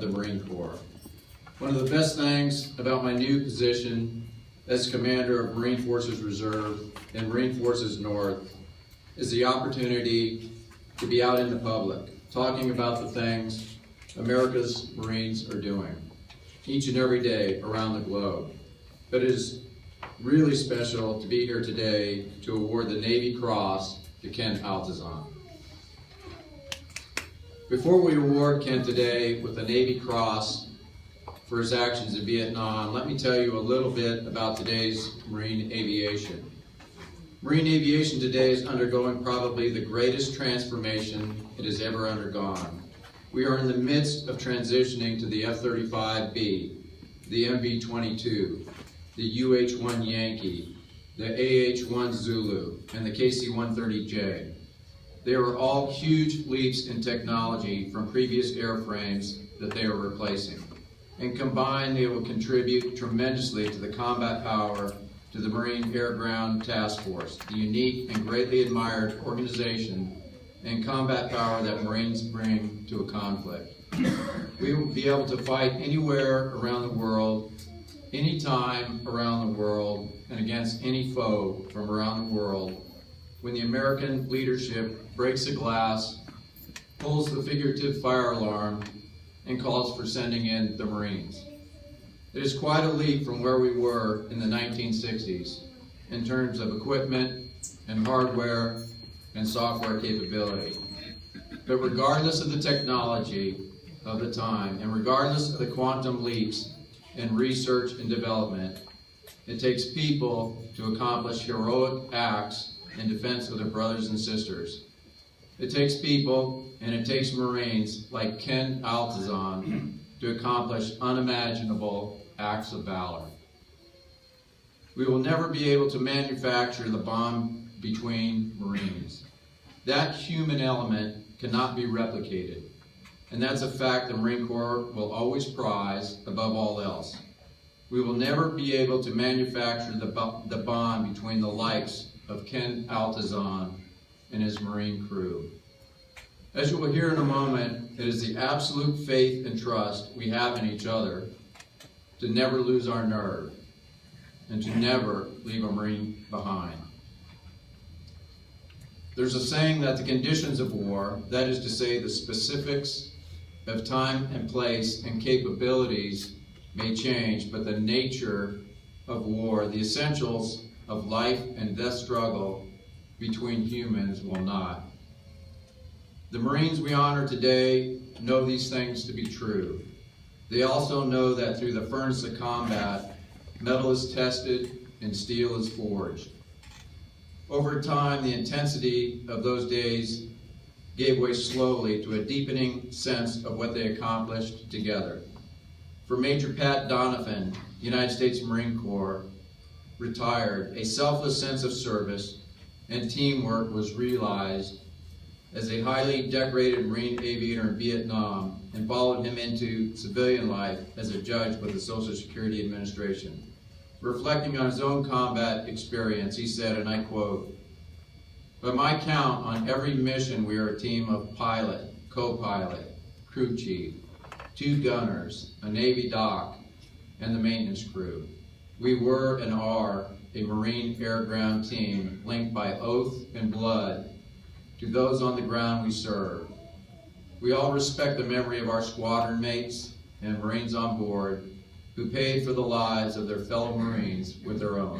the Marine Corps. One of the best things about my new position as Commander of Marine Forces Reserve and Marine Forces North is the opportunity to be out in the public, talking about the things America's Marines are doing each and every day around the globe. But it is really special to be here today to award the Navy Cross to Ken Altazan. Before we award Ken today with the Navy Cross for his actions in Vietnam, let me tell you a little bit about today's Marine aviation. Marine aviation today is undergoing probably the greatest transformation it has ever undergone. We are in the midst of transitioning to the F-35B, the MV-22, the UH-1 Yankee, the AH-1 Zulu, and the KC-130J. They are all huge leaps in technology from previous airframes that they are replacing. And combined, they will contribute tremendously to the combat power to the Marine Air Ground Task Force, the unique and greatly admired organization and combat power that Marines bring to a conflict. We will be able to fight anywhere around the world, anytime around the world, and against any foe from around the world when the American leadership breaks the glass, pulls the figurative fire alarm, and calls for sending in the Marines. It is quite a leap from where we were in the 1960s in terms of equipment and hardware and software capability. But regardless of the technology of the time, and regardless of the quantum leaps in research and development, it takes people to accomplish heroic acts in defense of their brothers and sisters. It takes people, and it takes Marines like Ken Altazan to accomplish unimaginable acts of valor. We will never be able to manufacture the bond between Marines. That human element cannot be replicated, and that's a fact the Marine Corps will always prize above all else. We will never be able to manufacture the bond between the likes of Ken Altazan and his Marine crew. As you will hear in a moment, it is the absolute faith and trust we have in each other to never lose our nerve and to never leave a Marine behind. There's a saying that the conditions of war, that is to say the specifics of time and place and capabilities may change, but the nature of war, the essentials of life and death struggle between humans will not. The Marines we honor today know these things to be true. They also know that through the furnace of combat, metal is tested and steel is forged. Over time, the intensity of those days gave way slowly to a deepening sense of what they accomplished together. For Major Pat Donovan, United States Marine Corps, retired, a selfless sense of service and teamwork was realized as a highly decorated Marine aviator in Vietnam, and followed him into civilian life as a judge with the Social Security Administration. Reflecting on his own combat experience, he said, and I quote, "By my count, on every mission we are a team of pilot, co-pilot, crew chief, 2 gunners, a Navy dock, and the maintenance crew. We were and are a Marine air ground team linked by oath and blood to those on the ground we serve. We all respect the memory of our squadron mates and Marines on board who paid for the lives of their fellow Marines with their own.